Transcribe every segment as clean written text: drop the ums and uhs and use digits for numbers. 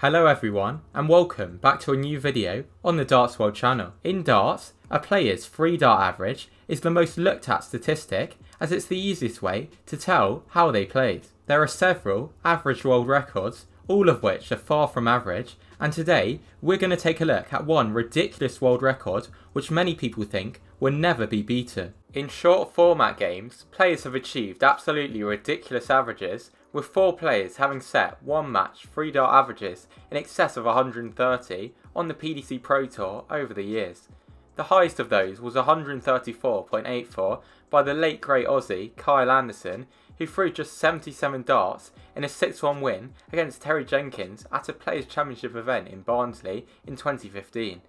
Hello everyone and welcome back to a new video on the Darts World channel. In darts, a player's free dart average is the most looked at statistic as it's the easiest way to tell how they played. There are several average world records, all of which are far from average, and today we're going to take a look at one ridiculous world record which many people think will never be beaten. In short format games, players have achieved absolutely ridiculous averages, with 4 players having set one match free dart averages in excess of 130 on the PDC Pro Tour over the years. The highest of those was 134.84 by the late great Aussie Kyle Anderson, who threw just 77 darts in a 6-1 win against Terry Jenkins at a Players' Championship event in Barnsley in 2015.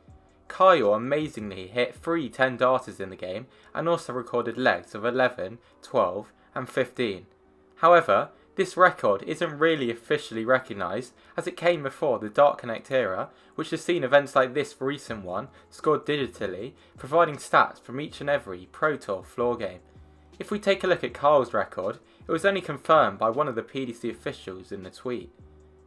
Kyle amazingly hit 3 10-darters in the game and also recorded legs of 11, 12 and 15. However, this record isn't really officially recognised as it came before the Dart Connect era, which has seen events like this recent one scored digitally, providing stats from each and every Pro Tour floor game. If we take a look at Kyle's record, it was only confirmed by one of the PDC officials in the tweet.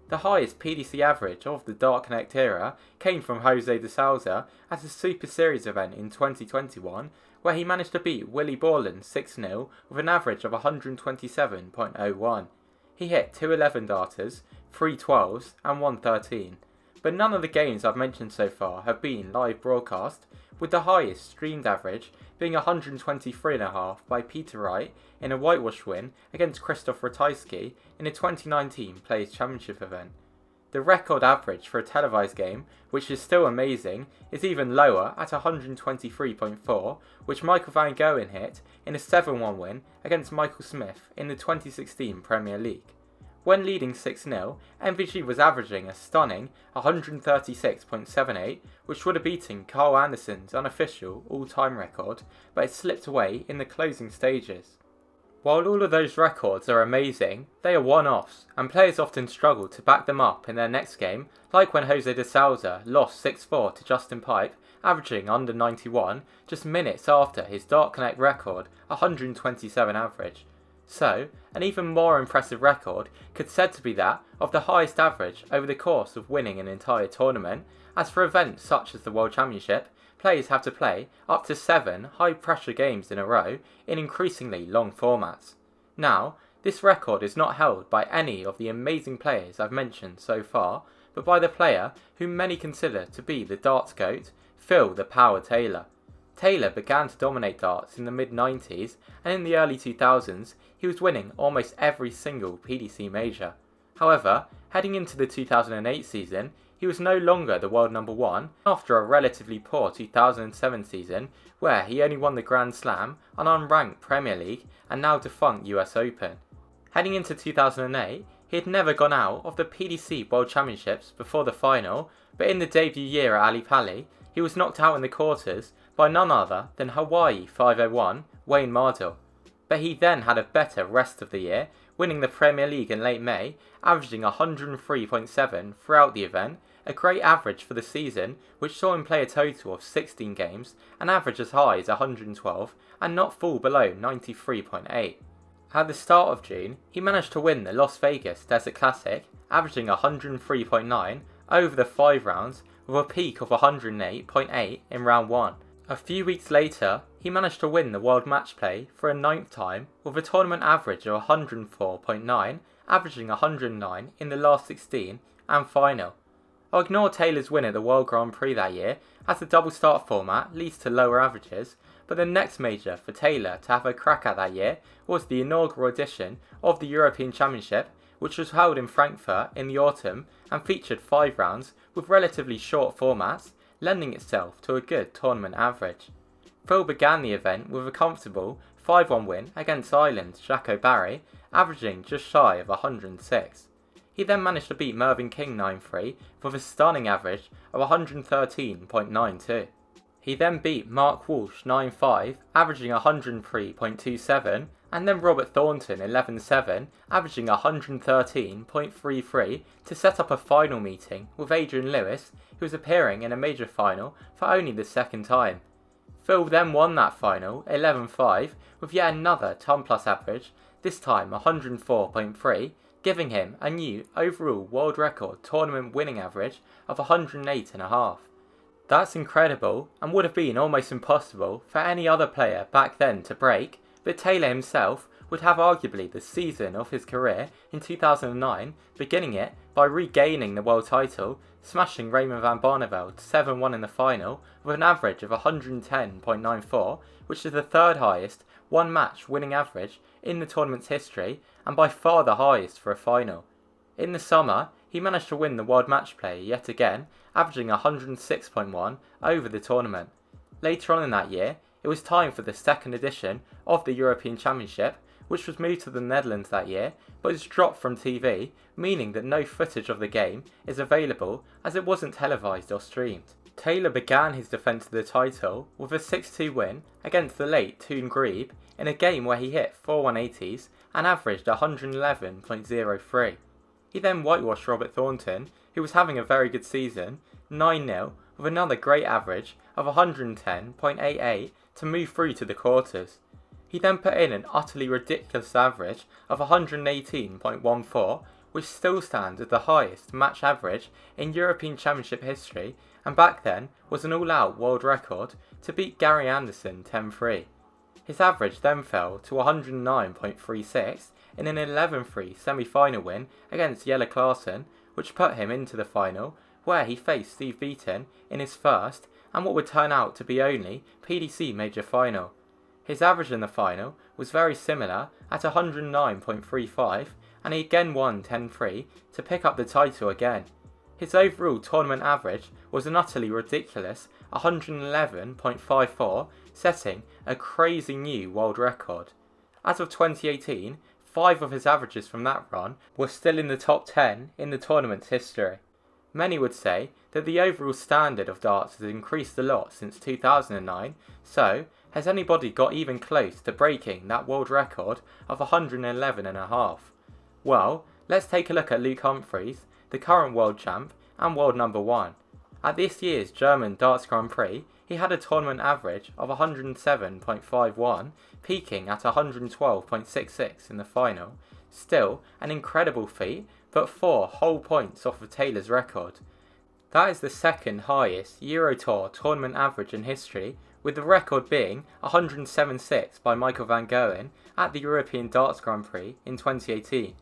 The highest PDC average of the Dart Connect era came from Jose de Souza at a Super Series event in 2021, where he managed to beat Willie Borland 6-0 with an average of 127.01. He hit 2 11-darters, 3 12s and 1 13, but none of the games I've mentioned so far have been live broadcast, with the highest streamed average being 123.5 by Peter Wright in a whitewash win against Krzysztof Ratajski in a 2019 Players' Championship event. The record average for a televised game, which is still amazing, is even lower at 123.4, which Michael van Gerwen hit in a 7-1 win against Michael Smith in the 2016 Premier League. When leading 6-0, MVG was averaging a stunning 136.78, which would have beaten Kyle Anderson's unofficial all-time record, but it slipped away in the closing stages. While all of those records are amazing, they are one-offs, and players often struggle to back them up in their next game, like when Jose de Souza lost 6-4 to Justin Pipe, averaging under 91, just minutes after his Dart Connect record 127 average. So, an even more impressive record could said to be that of the highest average over the course of winning an entire tournament, as for events such as the World Championship, players have to play up to 7 high-pressure games in a row in increasingly long formats. Now, this record is not held by any of the amazing players I've mentioned so far, but by the player whom many consider to be the darts GOAT, Phil the Power Taylor. Taylor began to dominate darts in the mid-90s, and in the early 2000s he was winning almost every single PDC major. However, heading into the 2008 season, he was no longer the world number 1 after a relatively poor 2007 season where he only won the Grand Slam, an unranked Premier League and now defunct US Open. Heading into 2008, he had never gone out of the PDC World Championships before the final, but in the debut year at Ali Pali, he was knocked out in the quarters by none other than Hawaii 501 Wayne Mardell. But he then had a better rest of the year, winning the Premier League in late May, averaging 103.7 throughout the event, a great average for the season, which saw him play a total of 16 games, an average as high as 112 and not fall below 93.8. At the start of June, he managed to win the Las Vegas Desert Classic, averaging 103.9 over the 5 rounds with a peak of 108.8 in round 1. A few weeks later, he managed to win the World Match Play for a 9th time with a tournament average of 104.9, averaging 109 in the last 16 and final. I'll ignore Taylor's win at the World Grand Prix that year, as the double start format leads to lower averages, but the next major for Taylor to have a crack at that year was the inaugural edition of the European Championship, which was held in Frankfurt in the autumn and featured 5 rounds with relatively short formats, lending itself to a good tournament average. Phil began the event with a comfortable 5-1 win against Ireland's Jaco Barry, averaging just shy of 106. He then managed to beat Mervyn King 9-3 with a stunning average of 113.92. He then beat Mark Walsh 9-5, averaging 103.27, and then Robert Thornton 11-7, averaging 113.33 to set up a final meeting with Adrian Lewis, who was appearing in a major final for only the second time. Phil then won that final 11-5 with yet another ton plus average, this time 104.3, giving him a new overall world record tournament winning average of 108.5. That's incredible and would have been almost impossible for any other player back then to break, but Taylor himself would have arguably the season of his career in 2009, beginning it by regaining the world title, smashing Raymond van Barneveld 7-1 in the final with an average of 110.94, which is the third highest one-match winning average in the tournament's history and by far the highest for a final. In the summer, he managed to win the World Match Play yet again, averaging 106.1 over the tournament. Later on in that year, it was time for the second edition of the European Championship, which was moved to the Netherlands that year, but was dropped from TV, meaning that no footage of the game is available as it wasn't televised or streamed. Taylor began his defence of the title with a 6-2 win against the late Toon Grebe in a game where he hit 4 180s and averaged 111.03. He then whitewashed Robert Thornton, who was having a very good season, 9-0 with another great average of 110.88 to move through to the quarters. He then put in an utterly ridiculous average of 118.14, which still stands as the highest match average in European Championship history and back then was an all-out world record, to beat Gary Anderson 10-3. His average then fell to 109.36 in an 11-3 semi-final win against Jelle Klaassen, which put him into the final, where he faced Steve Beaton in his first and what would turn out to be only PDC major final. His average in the final was very similar at 109.35 and he again won 10-3 to pick up the title again. His overall tournament average was an utterly ridiculous 111.54, setting a crazy new world record. As of 2018, 5 of his averages from that run were still in the top 10 in the tournament's history. Many would say that the overall standard of darts has increased a lot since 2009, so has anybody got even close to breaking that world record of 111.5? Well, let's take a look at Luke Humphries, the current world champ and world number 1. At this year's German Darts Grand Prix, he had a tournament average of 107.51, peaking at 112.66 in the final. Still an incredible feat, but 4 whole points off of Taylor's record. That is the second highest Euro Tour tournament average in history, with the record being 107.6 by Michael van Gerwen at the European Darts Grand Prix in 2018.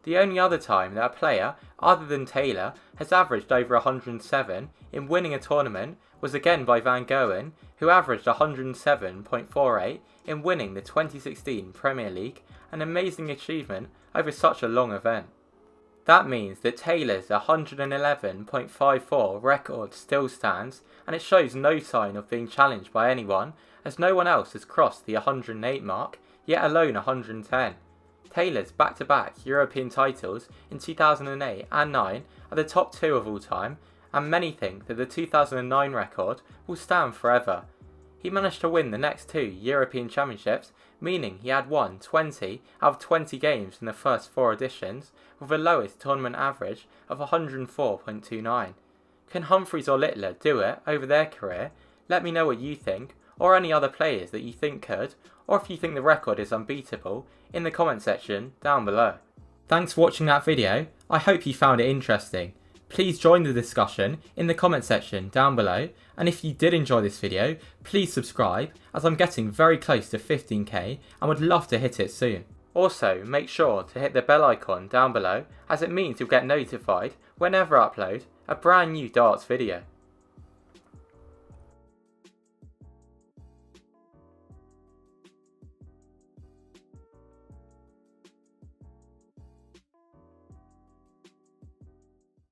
The only other time that a player other than Taylor has averaged over 107 in winning a tournament was again by Van Gerwen, who averaged 107.48 in winning the 2016 Premier League, an amazing achievement over such a long event. That means that Taylor's 111.54 record still stands, and it shows no sign of being challenged by anyone, as no one else has crossed the 108 mark, yet alone 110. Taylor's back-to-back European titles in 2008 and 9 are the top 2 of all time, and many think that the 2009 record will stand forever. He managed to win the next 2 European Championships, meaning he had won 20 out of 20 games in the first 4 editions, with the lowest tournament average of 104.29. Can Humphries or Littler do it over their career? Let me know what you think, or any other players that you think could, or if you think the record is unbeatable, in the comment section down below. Thanks for watching that video. I hope you found it interesting. Please join the discussion in the comment section down below, and if you did enjoy this video, please subscribe, as I'm getting very close to 15k and would love to hit it soon. Also, make sure to hit the bell icon down below, as it means you'll get notified whenever I upload a brand new darts video.